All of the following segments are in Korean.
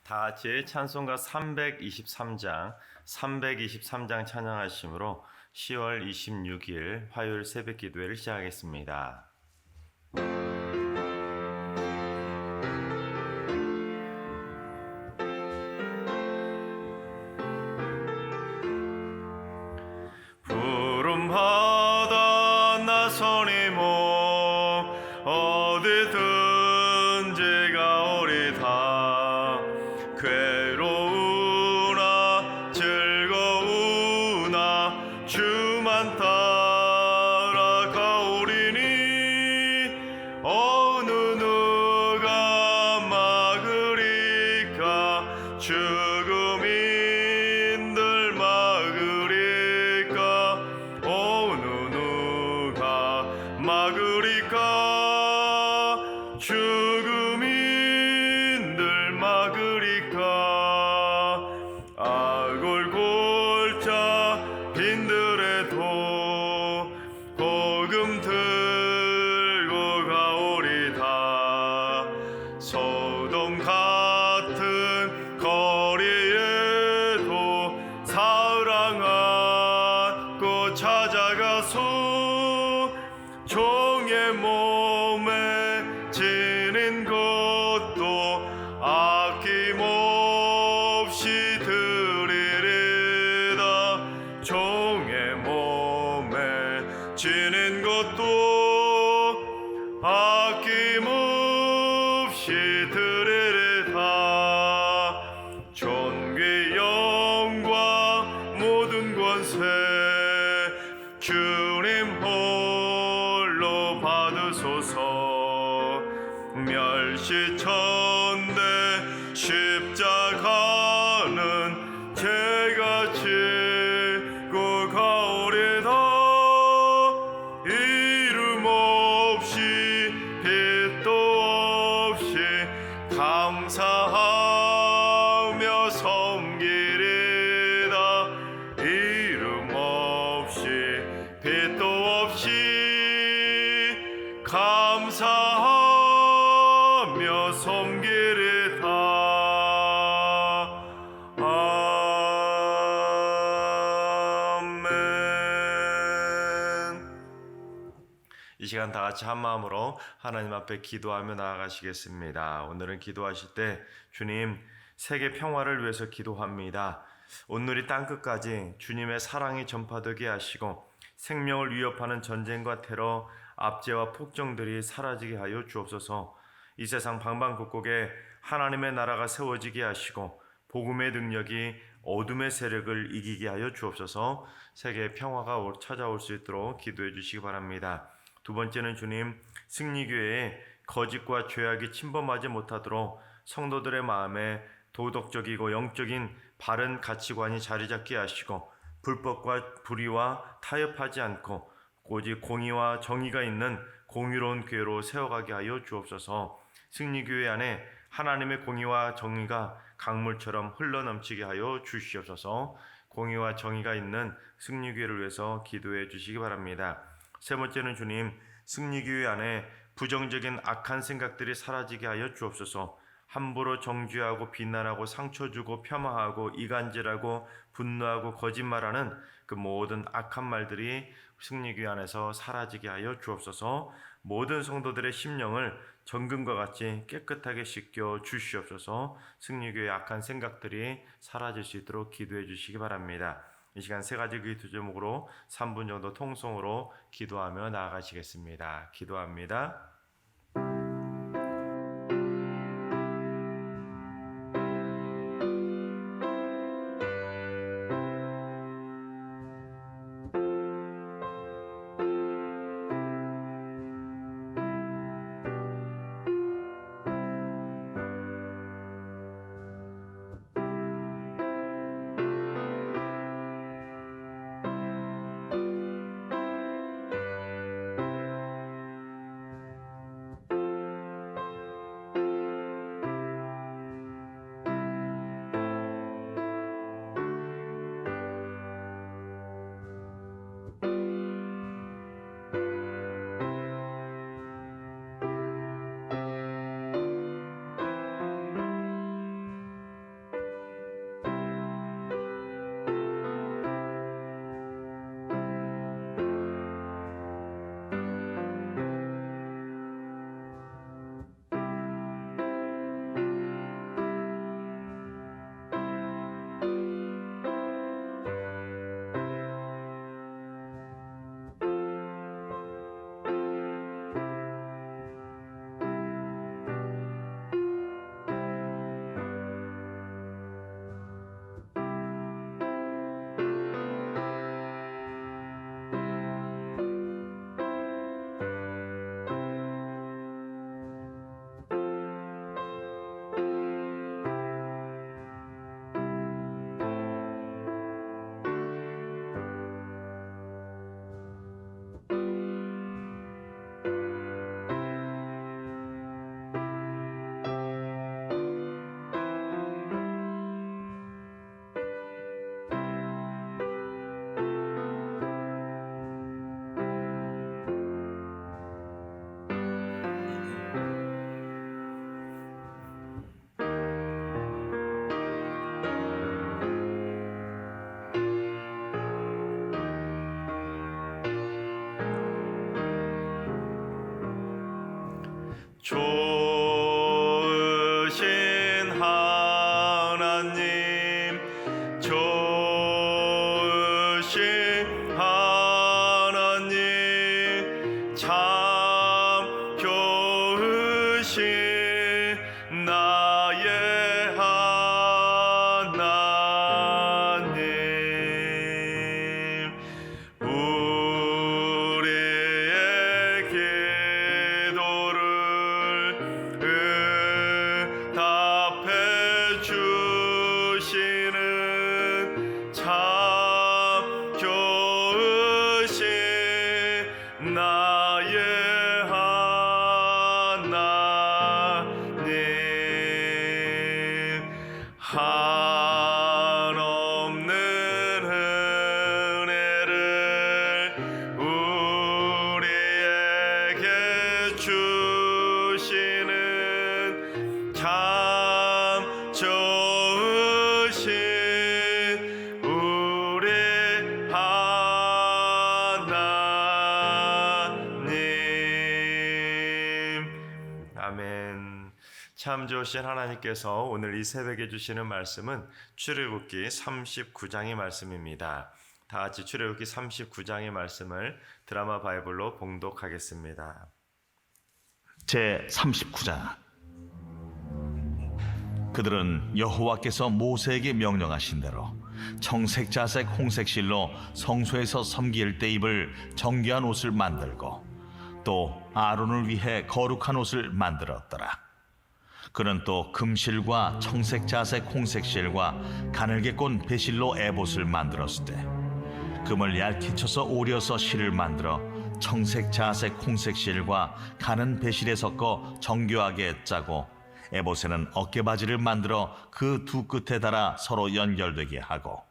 다 같이 찬송가 323장 찬양하심으로 10월 26일 화요일 새벽 기도회를 시작하겠습니다. 푸른바다 나선이 몸 어디든지 가오리다. 괴로우나 즐거우나 주만 따라가오리니 어느 누가 막으리까. 죽음인들 막으리까. 어느 누가 막으리까. 죽음인들 막으리까. 아골골자 빈들에도 복음 들고 가오리다. 소돔 같은 거리에도 사랑 안고 찾아가서 종의 몸에 지닌 것도 아낌없이 드리리다. 종의 몸에 지닌 것도 아낌없이 드리리다. 존귀 영광 모든 권세 주님 홀로 받으소서. 멸시천대 십자가는 제가 지고 가오리다. 이름 없이 빛도 없이 감사하며 섬기리다. 이름 없이 빛도 없이 감사하며 섬기리다. 아멘. 이 시간 다 같이 한 마음으로 하나님 앞에 기도하며 나아가시겠습니다. 오늘은 기도하실 때 주님 세계 평화를 위해서 기도합니다. 온누리 땅끝까지 주님의 사랑이 전파되게 하시고 생명을 위협하는 전쟁과 테러, 압제와 폭정들이 사라지게 하여 주옵소서. 이 세상 방방곡곡에 하나님의 나라가 세워지게 하시고 복음의 능력이 어둠의 세력을 이기게 하여 주옵소서. 세계의 평화가 찾아올 수 있도록 기도해 주시기 바랍니다. 두 번째는 주님 승리교회에 거짓과 죄악이 침범하지 못하도록 성도들의 마음에 도덕적이고 영적인 바른 가치관이 자리 잡게 하시고 불법과 불의와 타협하지 않고 오직 공의와 정의가 있는 공의로운 교회로 세워가게 하여 주옵소서. 승리교회 안에 하나님의 공의와 정의가 강물처럼 흘러넘치게 하여 주시옵소서. 공의와 정의가 있는 승리교회를 위해서 기도해 주시기 바랍니다. 세 번째는 주님 승리교회 안에 부정적인 악한 생각들이 사라지게 하여 주옵소서. 함부로 정죄하고 비난하고 상처 주고 폄하하고 이간질하고 분노하고 거짓말하는 그 모든 악한 말들이 승리교회 안에서 사라지게 하여 주옵소서. 모든 성도들의 심령을 정금과 같이 깨끗하게 씻겨 주시옵소서. 승리교회의 악한 생각들이 사라질 수 있도록 기도해 주시기 바랍니다. 이 시간 세 가지 기도 제목으로 3분 정도 통성으로 기도하며 나아가시겠습니다. 기도합니다. 좋으신 하나님, 좋으신 하나님, 참 좋으신 나의 하나님. 우리의 기도를 응답해 주시는 참 좋으신 나의 하나님. 한없는 은혜를 우리에게 주시는 참 좋으신 우리 하나님. 아멘. 참 좋으신 하나님께서 오늘 이 새벽에 주시는 말씀은 출애굽기 39장의 말씀입니다. 다 같이 출애굽기 39장의 말씀을 드라마 바이블로 봉독하겠습니다. 제 39장. 그들은 여호와께서 모세에게 명령하신 대로 청색, 자색, 홍색 실로 성소에서 섬길 때 입을 정결한 옷을 만들고 또 아론을 위해 거룩한 옷을 만들었더라. 그는 또 금실과 청색, 자색, 홍색 실과 가늘게 꼰 배실로 에봇을 만들었을 때 금을 얇게 쳐서 오려서 실을 만들어 청색, 자색, 홍색 실과 가는 배실에 섞어 정교하게 짜고 에봇에는 어깨바지를 만들어 그 두 끝에 달아 서로 연결되게 하고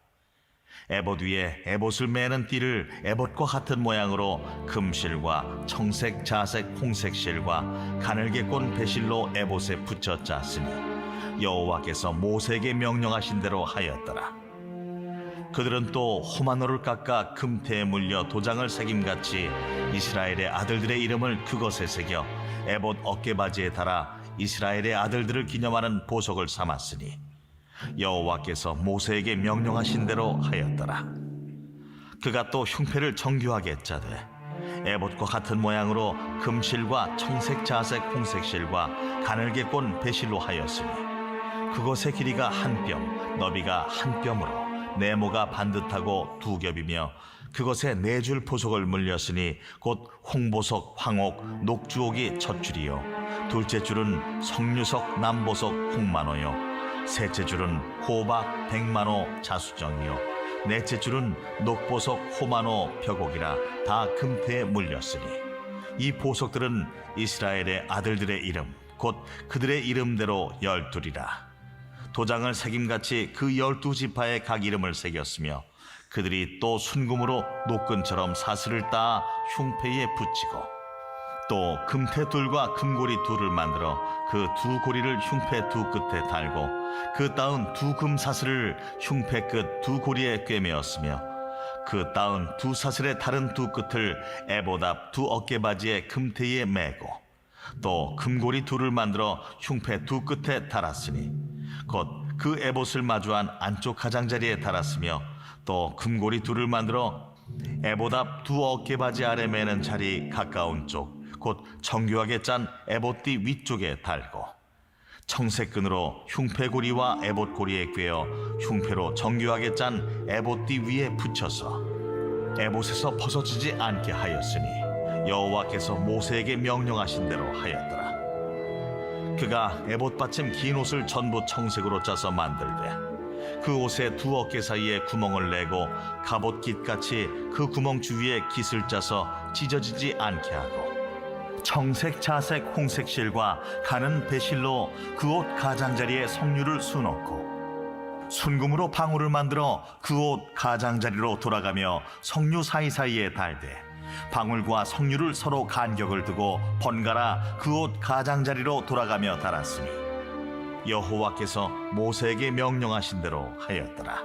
에봇 위에 에봇을 매는 띠를 에봇과 같은 모양으로 금실과 청색, 자색, 홍색 실과 가늘게 꼰 배실로 에봇에 붙여 짰으니 여호와께서 모세에게 명령하신 대로 하였더라. 그들은 또 호마노를 깎아 금태에 물려 도장을 새김같이 이스라엘의 아들들의 이름을 그것에 새겨 에봇 어깨바지에 달아 이스라엘의 아들들을 기념하는 보석을 삼았으니 여호와께서 모세에게 명령하신 대로 하였더라. 그가 또 흉패를 정교하게 짜되 에봇과 같은 모양으로 금실과 청색, 자색, 홍색 실과 가늘게 꼰 배실로 하였으니 그것의 길이가 한 뼘, 너비가 한 뼘으로 네모가 반듯하고 두 겹이며 그것에 네 줄 보석을 물렸으니 곧 홍보석, 황옥, 녹주옥이 첫 줄이요 둘째 줄은 석류석, 남보석, 홍만호요 셋째 줄은 호박, 백만호, 자수정이요 넷째 줄은 녹보석, 호만호, 벽옥이라 다 금태에 물렸으니 이 보석들은 이스라엘의 아들들의 이름 곧 그들의 이름대로 12이라. 도장을 새김같이 그 12지파의 각 이름을 새겼으며 그들이 또 순금으로 노끈처럼 사슬을 따 흉패에 붙이고 또 금태 둘과 금고리 둘을 만들어 그 두 고리를 흉패 두 끝에 달고 그 따은 두 금사슬을 흉패 끝 두 고리에 꿰매었으며 그 따은 두 사슬의 다른 두 끝을 에봇 앞 두 어깨바지의 금태에 매고 또 금고리 둘을 만들어 흉패 두 끝에 달았으니 곧 그 에봇을 마주한 안쪽 가장자리에 달았으며 또 금고리 둘을 만들어 에봇 앞 두 어깨바지 아래 매는 자리 가까운 쪽 곧 정교하게 짠 에봇띠 위쪽에 달고 청색끈으로 흉패고리와 에봇고리에 꿰어 흉패로 정교하게 짠 에봇띠 위에 붙여서 에봇에서 벗어지지 않게 하였으니 여호와께서 모세에게 명령하신 대로 하였더라. 그가 에봇 받침 긴 옷을 전부 청색으로 짜서 만들되 그 옷의 두 어깨 사이에 구멍을 내고 갑옷깃같이 그 구멍 주위에 깃을 짜서 찢어지지 않게 하고 청색, 자색, 홍색 실과 가는 배실로 그 옷 가장자리에 석류를 수놓고 순금으로 방울을 만들어 그 옷 가장자리로 돌아가며 석류 사이사이에 달되 방울과 석류를 서로 간격을 두고 번갈아 그 옷 가장자리로 돌아가며 달았으니 여호와께서 모세에게 명령하신 대로 하였더라.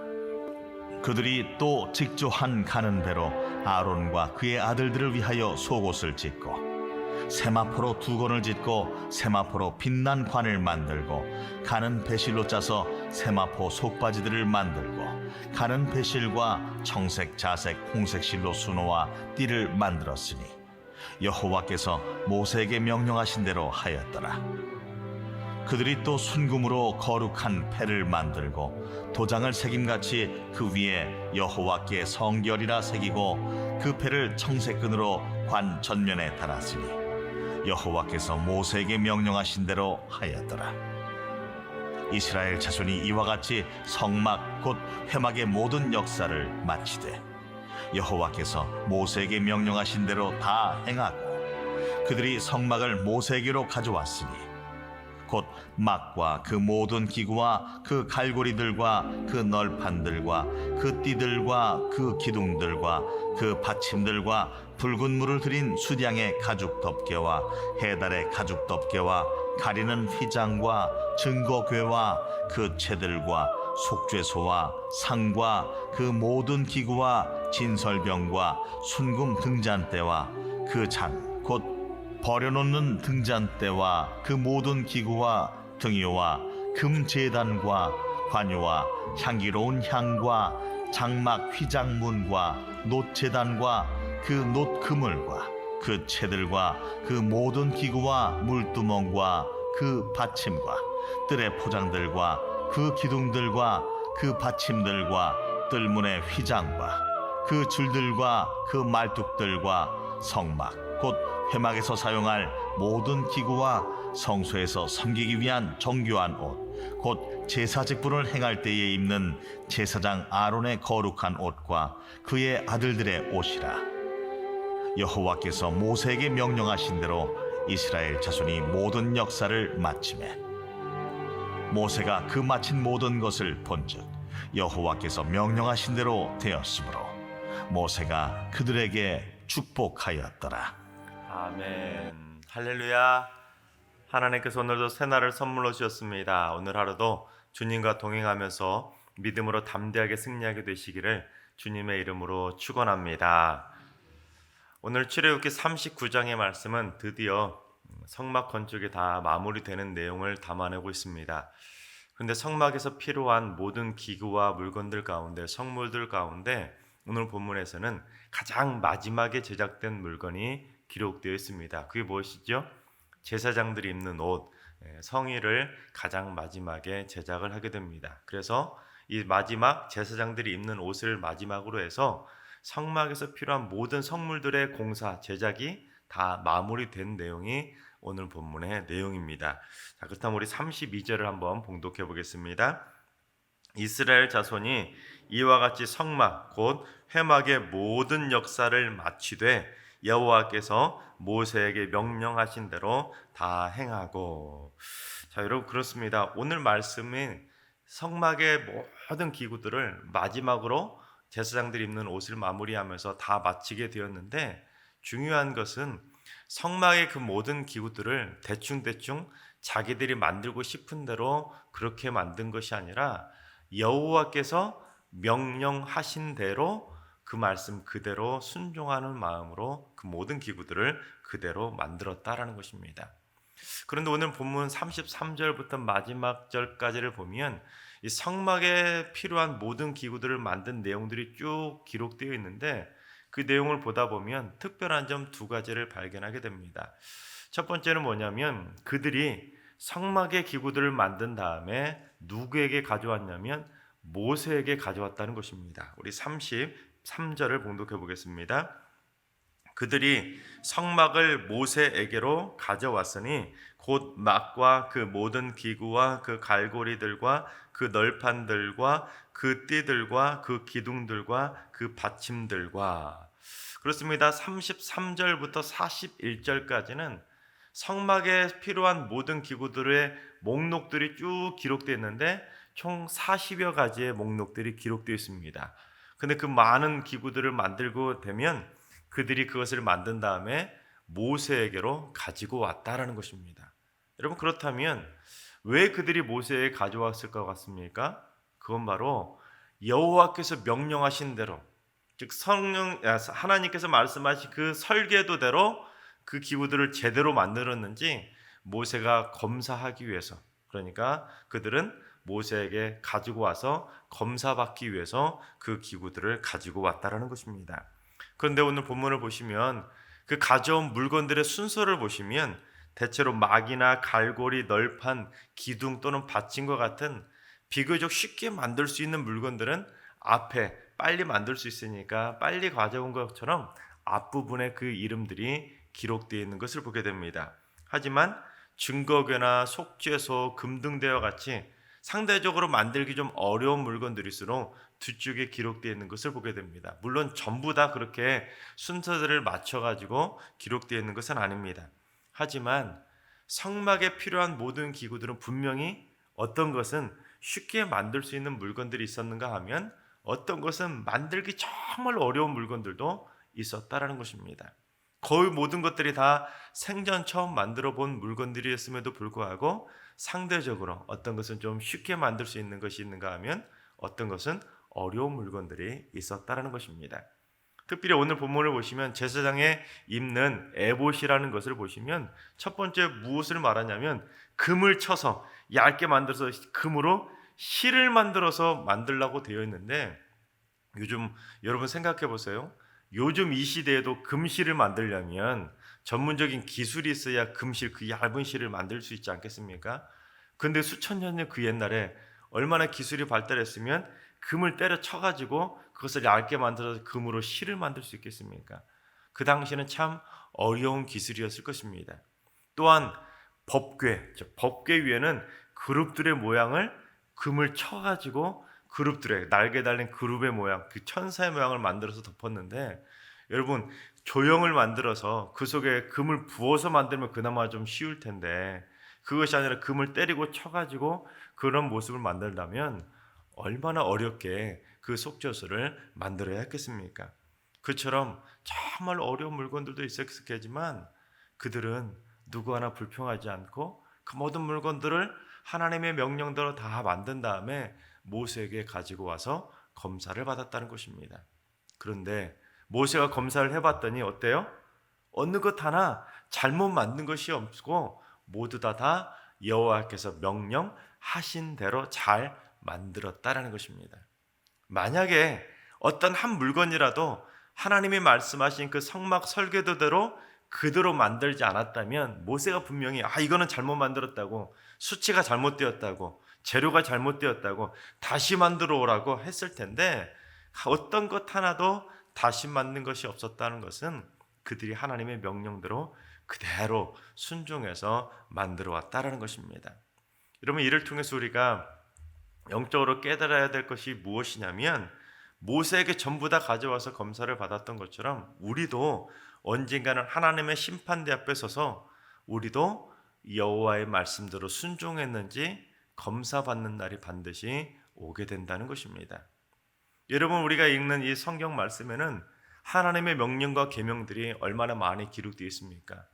그들이 또 직조한 가는 배로 아론과 그의 아들들을 위하여 속옷을 짓고 세마포로 두건을 짓고 세마포로 빛난 관을 만들고 가는 배실로 짜서 세마포 속바지들을 만들고 가는 배실과 청색, 자색, 홍색 실로 수노와 띠를 만들었으니 여호와께서 모세에게 명령하신 대로 하였더라. 그들이 또 순금으로 거룩한 패를 만들고 도장을 새김같이 그 위에 여호와께 성결이라 새기고 그 패를 청색끈으로 관 전면에 달았으니 여호와께서 모세에게 명령하신 대로 하였더라. 이스라엘 자손이 이와 같이 성막 곧 회막의 모든 역사를 마치되 여호와께서 모세에게 명령하신 대로 다 행하고 그들이 성막을 모세에게로 가져왔으니 곧 막과 그 모든 기구와 그 갈고리들과 그 널판들과 그 띠들과 그 기둥들과 그 받침들과 붉은 물을 들인 수량의 가죽 덮개와 해달의 가죽 덮개와 가리는 휘장과 증거궤와 그 채들과 속죄소와 상과 그 모든 기구와 진설병과 순금 등잔대와 그 장 곧 버려놓는 등잔대와 그 모든 기구와 등유와 금제단과 관유와 향기로운 향과 장막 휘장문과 놋제단과 그 놋그물과 그 채들과 그 모든 기구와 물두멍과 그 받침과 뜰의 포장들과 그 기둥들과 그 받침들과 뜰문의 휘장과 그 줄들과 그 말뚝들과 성막 곧 회막에서 사용할 모든 기구와 성소에서 섬기기 위한 정교한 옷 곧 제사 직분을 행할 때에 입는 제사장 아론의 거룩한 옷과 그의 아들들의 옷이라. 여호와께서 모세에게 명령하신 대로 이스라엘 자손이 모든 역사를 마치매 모세가 그 마친 모든 것을 본즉 여호와께서 명령하신 대로 되었으므로 모세가 그들에게 축복하였더라. 아멘. 할렐루야. 하나님께서 오늘도 새날을 선물로 주셨습니다. 오늘 하루도 주님과 동행하면서 믿음으로 담대하게 승리하게 되시기를 주님의 이름으로 축원합니다. 오늘 출애굽기 39장의 말씀은 드디어 성막 건축이 다 마무리되는 내용을 담아내고 있습니다. 그런데 성막에서 필요한 모든 기구와 물건들 가운데, 성물들 가운데 오늘 본문에서는 가장 마지막에 제작된 물건이 기록되어 있습니다. 그게 무엇이죠? 제사장들이 입는 옷, 성의를 가장 마지막에 제작을 하게 됩니다. 그래서 이 마지막 제사장들이 입는 옷을 마지막으로 해서 성막에서 필요한 모든 성물들의 공사, 제작이 다 마무리된 내용이 오늘 본문의 내용입니다. 자, 그렇다면 우리 32절을 한번 봉독해 보겠습니다. 이스라엘 자손이 이와 같이 성막 곧 회막의 모든 역사를 마치되 여호와께서 모세에게 명령하신 대로 다 행하고. 자, 여러분 그렇습니다. 오늘 말씀은 성막의 모든 기구들을 마지막으로 제사장들이 입는 옷을 마무리하면서 다 마치게 되었는데, 중요한 것은 성막의 그 모든 기구들을 대충대충 자기들이 만들고 싶은 대로 그렇게 만든 것이 아니라 여호와께서 명령하신 대로 그 말씀 그대로 순종하는 마음으로 그 모든 기구들을 그대로 만들었다라는 것입니다. 그런데 오늘 본문 33절부터 마지막 절까지를 보면 이 성막에 필요한 모든 기구들을 만든 내용들이 쭉 기록되어 있는데, 그 내용을 보다 보면 특별한 점 두 가지를 발견하게 됩니다. 첫 번째는 뭐냐면 그들이 성막의 기구들을 만든 다음에 누구에게 가져왔냐면 모세에게 가져왔다는 것입니다. 우리 33절을 봉독해 보겠습니다. 그들이 성막을 모세에게로 가져왔으니 곧 막과 그 모든 기구와 그 갈고리들과 그 널판들과 그 띠들과 그 기둥들과 그 받침들과. 그렇습니다. 33절부터 41절까지는 성막에 필요한 모든 기구들의 목록들이 쭉 기록되어 있는데 총 40여 가지의 목록들이 기록되어 있습니다. 근데 그 많은 기구들을 만들고 되면 그들이 그것을 만든 다음에 모세에게로 가지고 왔다라는 것입니다. 여러분, 그렇다면 왜 그들이 모세에게 가져왔을 것 같습니까? 그건 바로 여호와께서 명령하신 대로, 즉 하나님께서 말씀하신 그 설계도대로 그 기구들을 제대로 만들었는지 모세가 검사하기 위해서, 그러니까 그들은 모세에게 가지고 와서 검사받기 위해서 그 기구들을 가지고 왔다라는 것입니다. 그런데 오늘 본문을 보시면 그 가져온 물건들의 순서를 보시면 대체로 막이나 갈고리, 널판, 기둥 또는 받침과 같은 비교적 쉽게 만들 수 있는 물건들은 앞에 빨리 만들 수 있으니까 빨리 가져온 것처럼 앞부분에 그 이름들이 기록되어 있는 것을 보게 됩니다. 하지만 증거궤나 속죄소, 금등대와 같이 상대적으로 만들기 좀 어려운 물건들일수록 뒤쪽에 기록되어 있는 것을 보게 됩니다. 물론 전부 다 그렇게 순서들을 맞춰가지고 기록되어 있는 것은 아닙니다. 하지만 성막에 필요한 모든 기구들은 분명히 어떤 것은 쉽게 만들 수 있는 물건들이 있었는가 하면 어떤 것은 만들기 정말 어려운 물건들도 있었다라는 것입니다. 거의 모든 것들이 다 생전 처음 만들어 본 물건들이었음에도 불구하고 상대적으로 어떤 것은 좀 쉽게 만들 수 있는 것이 있는가 하면 어떤 것은 어려운 물건들이 있었다라는 것입니다. 특별히 오늘 본문을 보시면 제사장에 입는 에봇이라는 것을 보시면 첫 번째 무엇을 말하냐면 금을 쳐서 얇게 만들어서 금으로 실을 만들어서 만들라고 되어 있는데, 요즘 여러분 생각해 보세요. 요즘 이 시대에도 금실을 만들려면 전문적인 기술이 있어야 금실, 그 얇은 실을 만들 수 있지 않겠습니까? 근데 수천 년 그 옛날에 얼마나 기술이 발달했으면 금을 때려 쳐가지고 그것을 얇게 만들어서 금으로 실을 만들 수 있겠습니까? 그 당시에는 참 어려운 기술이었을 것입니다. 또한 법궤, 법궤 위에는 그룹들의 모양을 금을 쳐가지고 그룹들의 날개 달린 그룹의 모양, 그 천사의 모양을 만들어서 덮었는데, 여러분 조형을 만들어서 그 속에 금을 부어서 만들면 그나마 좀 쉬울 텐데 그것이 아니라 금을 때리고 쳐가지고 그런 모습을 만들다면 얼마나 어렵게 그 속죄소를 만들어야 했겠습니까? 그처럼 정말 어려운 물건들도 있었겠지만 그들은 누구 하나 불평하지 않고 그 모든 물건들을 하나님의 명령대로 다 만든 다음에 모세에게 가지고 와서 검사를 받았다는 것입니다. 그런데 모세가 검사를 해봤더니 어때요? 어느 것 하나 잘못 만든 것이 없고 모두 다 여호와께서 명령하신 대로 잘 만들었다라는 것입니다. 만약에 어떤 한 물건이라도 하나님이 말씀하신 그 성막 설계도대로 그대로 만들지 않았다면 모세가 분명히 이거는 잘못 만들었다고, 수치가 잘못되었다고, 재료가 잘못되었다고 다시 만들어 오라고 했을 텐데 어떤 것 하나도 다시 만든 것이 없었다는 것은 그들이 하나님의 명령대로 그대로 순종해서 만들어 왔다는 것입니다. 여러분, 이를 통해서 우리가 영적으로 깨달아야 될 것이 무엇이냐면 모세에게 전부 다 가져와서 검사를 받았던 것처럼 우리도 언젠가는 하나님의 심판대 앞에 서서 우리도 여호와의 말씀대로 순종했는지 검사받는 날이 반드시 오게 된다는 것입니다. 여러분, 우리가 읽는 이 성경 말씀에는 하나님의 명령과 계명들이 얼마나 많이 기록되어 있습니까?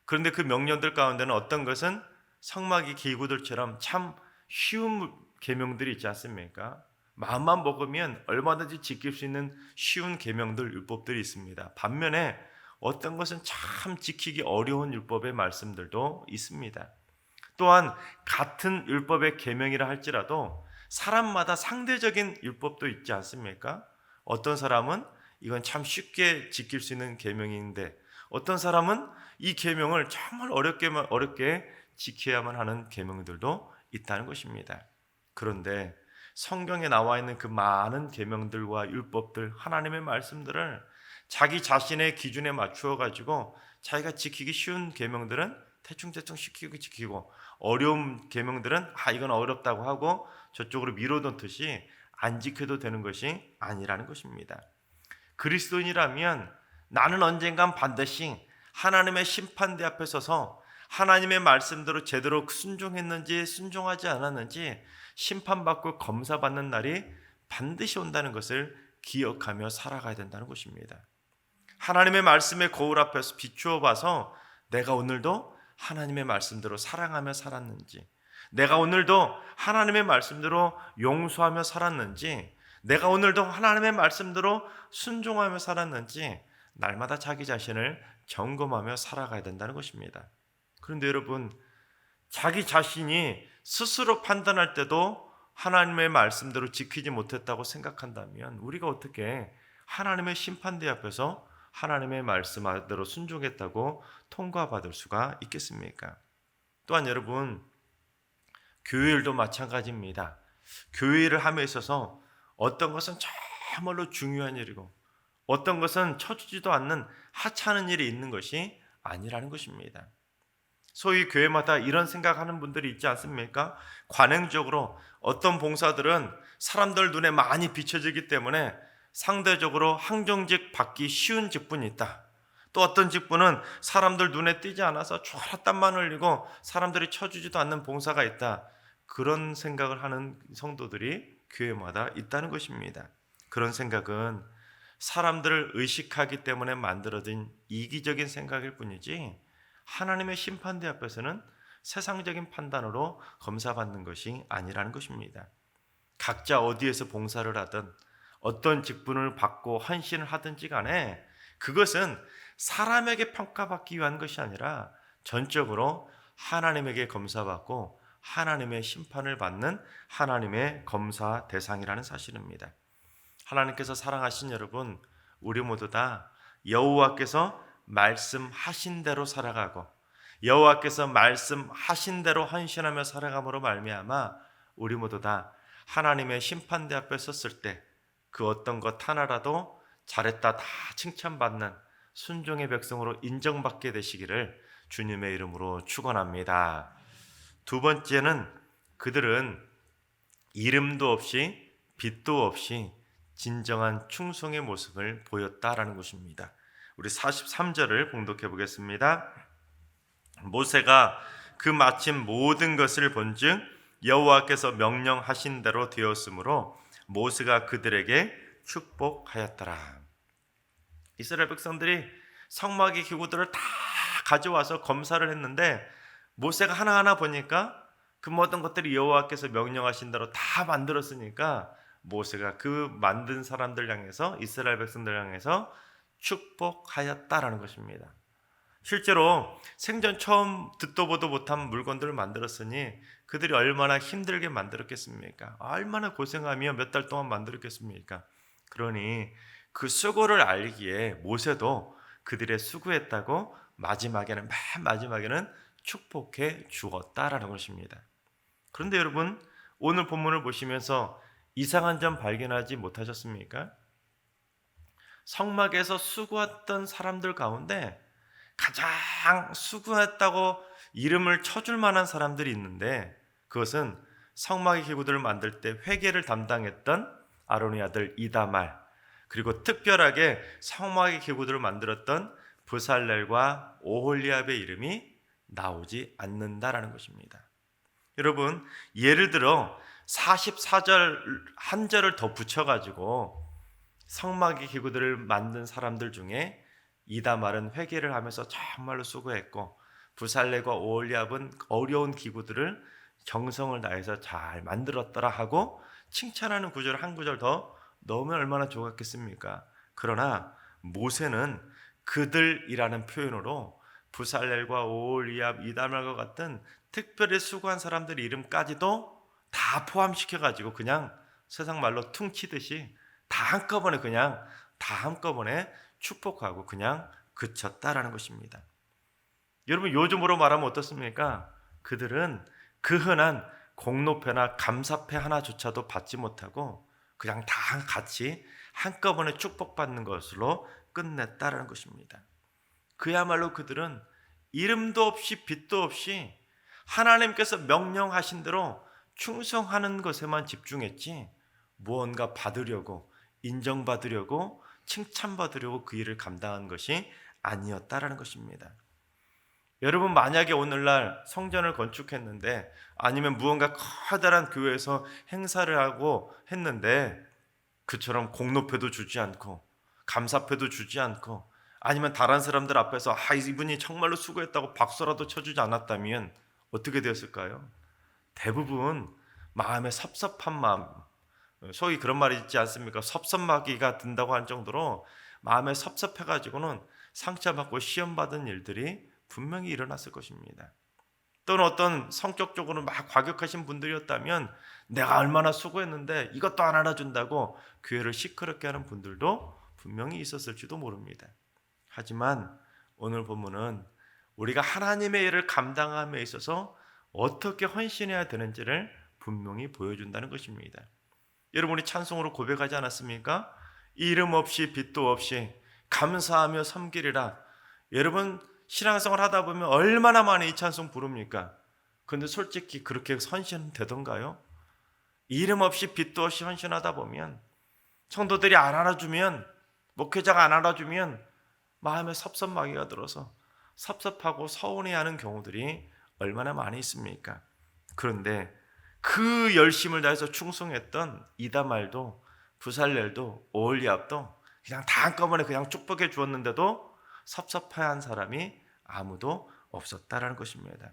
그런데 그 명령들 가운데는 어떤 것은 성막의 기구들처럼 참 쉬운 계명들이 있지 않습니까? 마음만 먹으면 얼마든지 지킬 수 있는 쉬운 계명들, 율법들이 있습니다. 반면에 어떤 것은 참 지키기 어려운 율법의 말씀들도 있습니다. 또한 같은 율법의 계명이라 할지라도 사람마다 상대적인 율법도 있지 않습니까? 어떤 사람은 이건 참 쉽게 지킬 수 있는 계명인데 어떤 사람은 이 계명을 정말 어렵게 지켜야만 하는 계명들도 있다는 것입니다. 그런데 성경에 나와 있는 그 많은 계명들과 율법들, 하나님의 말씀들을 자기 자신의 기준에 맞추어 가지고 자기가 지키기 쉬운 계명들은 대충 지키고 어려운 계명들은 이건 어렵다고 하고 저쪽으로 미뤄놓듯이 안 지켜도 되는 것이 아니라는 것입니다. 그리스도인이라면 나는 언젠간 반드시 하나님의 심판대 앞에 서서 하나님의 말씀대로 제대로 순종했는지 순종하지 않았는지 심판받고 검사받는 날이 반드시 온다는 것을 기억하며 살아가야 된다는 것입니다. 하나님의 말씀의 거울 앞에서 비추어 봐서 내가 오늘도 하나님의 말씀대로 사랑하며 살았는지, 내가 오늘도 하나님의 말씀대로 용서하며 살았는지, 내가 오늘도 하나님의 말씀대로 순종하며 살았는지 날마다 자기 자신을 점검하며 살아가야 된다는 것입니다. 그런데 여러분, 자기 자신이 스스로 판단할 때도 하나님의 말씀대로 지키지 못했다고 생각한다면 우리가 어떻게 하나님의 심판대 앞에서 하나님의 말씀대로 순종했다고 통과받을 수가 있겠습니까? 또한 여러분, 교회일도 마찬가지입니다. 교회를 함에 있어서 어떤 것은 정말로 중요한 일이고 어떤 것은 쳐주지도 않는 하찮은 일이 있는 것이 아니라는 것입니다. 소위 교회마다 이런 생각하는 분들이 있지 않습니까? 관행적으로 어떤 봉사들은 사람들 눈에 많이 비춰지기 때문에 상대적으로 항정직 받기 쉬운 직분이 있다. 또 어떤 직분은 사람들 눈에 띄지 않아서 촤라 땀만 흘리고 사람들이 쳐주지도 않는 봉사가 있다. 그런 생각을 하는 성도들이 교회마다 있다는 것입니다. 그런 생각은 사람들을 의식하기 때문에 만들어진 이기적인 생각일 뿐이지 하나님의 심판대 앞에서는 세상적인 판단으로 검사받는 것이 아니라는 것입니다. 각자 어디에서 봉사를 하든 어떤 직분을 받고 헌신을 하든지 간에 그것은 사람에게 평가받기 위한 것이 아니라 전적으로 하나님에게 검사받고 하나님의 심판을 받는 하나님의 검사 대상이라는 사실입니다. 하나님께서 사랑하신 여러분, 우리 모두 다 여호와께서 말씀하신 대로 살아가고 여호와께서 말씀하신 대로 헌신하며 살아감으로 말미암아 우리 모두 다 하나님의 심판대 앞에 섰을 때 그 어떤 것 하나라도 잘했다 다 칭찬받는 순종의 백성으로 인정받게 되시기를 주님의 이름으로 축원합니다. 두 번째는 그들은 이름도 없이 빛도 없이 진정한 충성의 모습을 보였다라는 것입니다. 우리 43절을 봉독해 보겠습니다. 모세가 그 마침 모든 것을 본즉 여호와께서 명령하신 대로 되었으므로 모세가 그들에게 축복하였더라. 이스라엘 백성들이 성막의 기구들을 다 가져와서 검사를 했는데 모세가 하나하나 보니까 그 모든 것들이 여호와께서 명령하신 대로 다 만들었으니까 모세가 그 만든 사람들 향해서 이스라엘 백성들 향해서 축복하였다라는 것입니다. 실제로 생전 처음 듣도 보도 못한 물건들을 만들었으니 그들이 얼마나 힘들게 만들었겠습니까? 얼마나 고생하며 몇 달 동안 만들었겠습니까? 그러니 그 수고를 알기에 모세도 그들의 수고했다고 맨 마지막에는 축복해 주었다라는 것입니다. 그런데 여러분, 오늘 본문을 보시면서 이상한 점 발견하지 못하셨습니까? 성막에서 수고했던 사람들 가운데 가장 수고했다고 이름을 쳐줄 만한 사람들이 있는데 그것은 성막의 기구들을 만들 때 회계를 담당했던 아론의 아들 이다말, 그리고 특별하게 성막의 기구들을 만들었던 브살렐과 오홀리압의 이름이 나오지 않는다라는 것입니다. 여러분, 예를 들어 44절 한 절을 더 붙여가지고 성막의 기구들을 만든 사람들 중에 이다말은 회개를 하면서 정말로 수고했고 브살렐과 오홀리압은 어려운 기구들을 정성을 다해서 잘 만들었더라 하고 칭찬하는 구절을 한 구절 더 넣으면 얼마나 좋았겠습니까? 그러나 모세는 그들이라는 표현으로 브살렐과 오홀리압, 이다말과 같은 특별히 수고한 사람들 이름까지도 다 포함시켜가지고 그냥 세상 말로 퉁치듯이 다 한꺼번에 축복하고 그냥 그쳤다라는 것입니다. 여러분, 요즘으로 말하면 어떻습니까? 그들은 그 흔한 공로패나 감사패 하나조차도 받지 못하고 그냥 다 같이 한꺼번에 축복받는 것으로 끝냈다라는 것입니다. 그야말로 그들은 이름도 없이 빛도 없이 하나님께서 명령하신 대로 충성하는 것에만 집중했지 무언가 받으려고, 인정받으려고, 칭찬받으려고 그 일을 감당한 것이 아니었다라는 것입니다. 여러분, 만약에 오늘날 성전을 건축했는데 아니면 무언가 커다란 교회에서 행사를 하고 했는데 그처럼 공로패도 주지 않고 감사패도 주지 않고 아니면 다른 사람들 앞에서 이분이 정말로 수고했다고 박수라도 쳐주지 않았다면 어떻게 되었을까요? 대부분 마음에 섭섭한 마음, 소위 그런 말이 있지 않습니까? 섭섭마귀가 든다고 할 정도로 마음에 섭섭해가지고는 상처받고 시험받은 일들이 분명히 일어났을 것입니다. 또는 어떤 성격적으로 막 과격하신 분들이었다면 내가 얼마나 수고했는데 이것도 안 알아준다고 교회를 시끄럽게 하는 분들도 분명히 있었을지도 모릅니다. 하지만 오늘 본문은 우리가 하나님의 일을 감당함에 있어서 어떻게 헌신해야 되는지를 분명히 보여준다는 것입니다. 여러분이 찬송으로 고백하지 않았습니까? 이름 없이 빛도 없이 감사하며 섬기리라. 여러분 신앙생활 하다 보면 얼마나 많이 이 찬송 부릅니까? 근데 솔직히 그렇게 헌신 되던가요? 이름 없이 빛도 없이 헌신하다 보면, 성도들이 안 알아주면, 목회자가 안 알아주면 마음에 섭섭마귀가 들어서 섭섭하고 서운해하는 경우들이 얼마나 많이 있습니까? 그런데 그 열심을 다해서 충성했던 이다말도 부살렐도 오홀리압도 그냥 다 한꺼번에 그냥 축복해 주었는데도 섭섭해한 사람이 아무도 없었다라는 것입니다.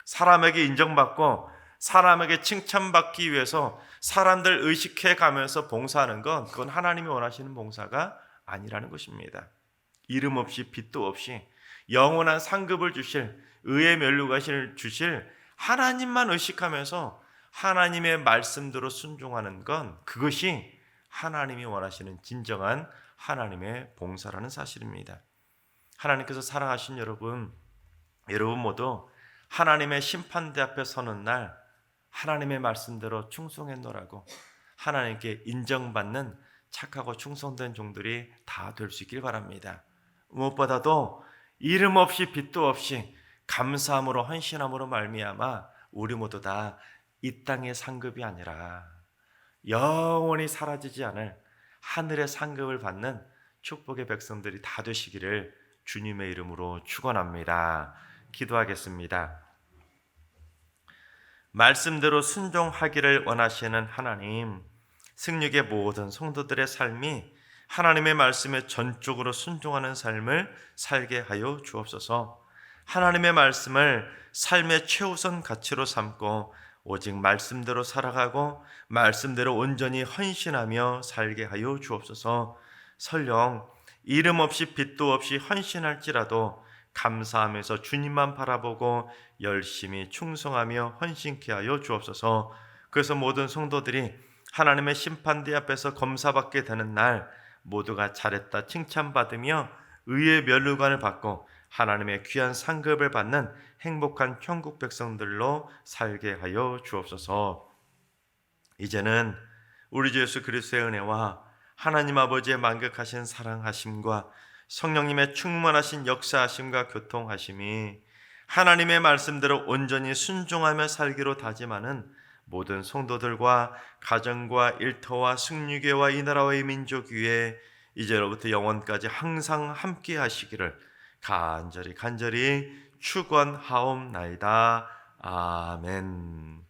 사람에게 인정받고 사람에게 칭찬받기 위해서 사람들 의식해 가면서 봉사하는 건 그건 하나님이 원하시는 봉사가 아니라는 것입니다. 이름 없이 빛도 없이 영원한 상급을 주실, 의의 면류관을 주실 하나님만 의식하면서 하나님의 말씀대로 순종하는 건 그것이 하나님이 원하시는 진정한 하나님의 봉사라는 사실입니다. 하나님께서 사랑하신 여러분 모두 하나님의 심판대 앞에 서는 날 하나님의 말씀대로 충성했노라고 하나님께 인정받는 착하고 충성된 종들이 다 될 수 있길 바랍니다. 무엇보다도 이름 없이 빛도 없이 감사함으로 헌신함으로 말미암아 우리 모두 다 이 땅의 상급이 아니라 영원히 사라지지 않을 하늘의 상급을 받는 축복의 백성들이 다 되시기를 주님의 이름으로 축원합니다. 기도하겠습니다. 말씀대로 순종하기를 원하시는 하나님, 승리의 모든 성도들의 삶이 하나님의 말씀에 전적으로 순종하는 삶을 살게 하여 주옵소서. 하나님의 말씀을 삶의 최우선 가치로 삼고 오직 말씀대로 살아가고 말씀대로 온전히 헌신하며 살게 하여 주옵소서. 설령 이름 없이 빛도 없이 헌신할지라도 감사하면서 주님만 바라보고 열심히 충성하며 헌신케 하여 주옵소서. 그래서 모든 성도들이 하나님의 심판대 앞에서 검사받게 되는 날 모두가 잘했다 칭찬받으며 의의 면류관을 받고 하나님의 귀한 상급을 받는 행복한 천국 백성들로 살게 하여 주옵소서. 이제는 우리 주 예수 그리스도의 은혜와 하나님 아버지의 만극하신 사랑하심과 성령님의 충만하신 역사하심과 교통하심이 하나님의 말씀대로 온전히 순종하며 살기로 다짐하는 모든 성도들과 가정과 일터와 승리교회와 이 나라와 이 민족 위에 이제로부터 영원까지 항상 함께 하시기를 간절히 축원하옵나이다. 아멘.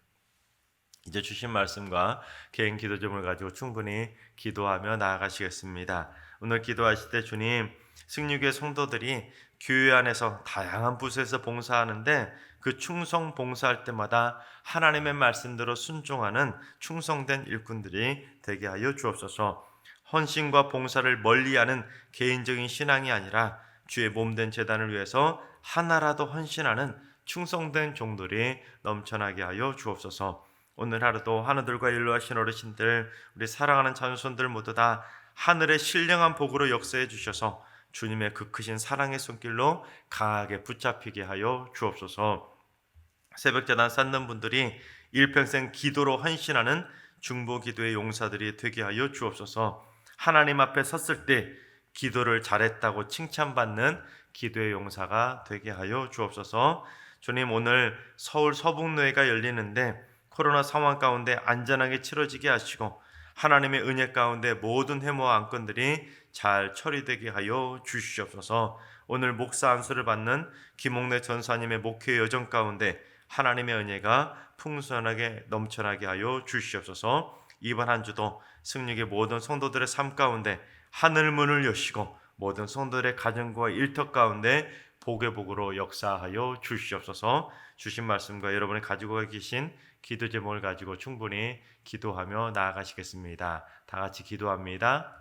이제 주신 말씀과 개인 기도 제목을 가지고 충분히 기도하며 나아가시겠습니다. 오늘 기도하실 때 주님, 승리교회 성도들이 교회 안에서 다양한 부서에서 봉사하는데 그 충성 봉사할 때마다 하나님의 말씀대로 순종하는 충성된 일꾼들이 되게 하여 주옵소서. 헌신과 봉사를 멀리하는 개인적인 신앙이 아니라 주의 몸된 제단을 위해서 하나라도 헌신하는 충성된 종들이 넘쳐나게 하여 주옵소서. 오늘 하루도 하늘들과 인도하신 어르신들, 우리 사랑하는 자손들 모두 다 하늘의 신령한 복으로 역사해 주셔서 주님의 그 크신 사랑의 손길로 강하게 붙잡히게 하여 주옵소서. 새벽제단 쌓는 분들이 일평생 기도로 헌신하는 중보기도의 용사들이 되게 하여 주옵소서. 하나님 앞에 섰을 때 기도를 잘했다고 칭찬받는 기도의 용사가 되게 하여 주옵소서. 주님, 오늘 서울 서북노회가 열리는데 코로나 상황 가운데 안전하게 치러지게 하시고 하나님의 은혜 가운데 모든 회모와 안건들이 잘 처리되게 하여 주시옵소서. 오늘 목사 안수를 받는 김옥래 전사님의 목회 여정 가운데 하나님의 은혜가 풍성하게 넘쳐나게 하여 주시옵소서. 이번 한 주도 승리의 모든 성도들의 삶 가운데 하늘 문을 여시고 모든 성도들의 가정과 일터 가운데 복의 복으로 역사하여 주시옵소서. 주신 말씀과 여러분이 가지고 계신 기도 제목을 가지고 충분히 기도하며 나아가시겠습니다. 다 같이 기도합니다.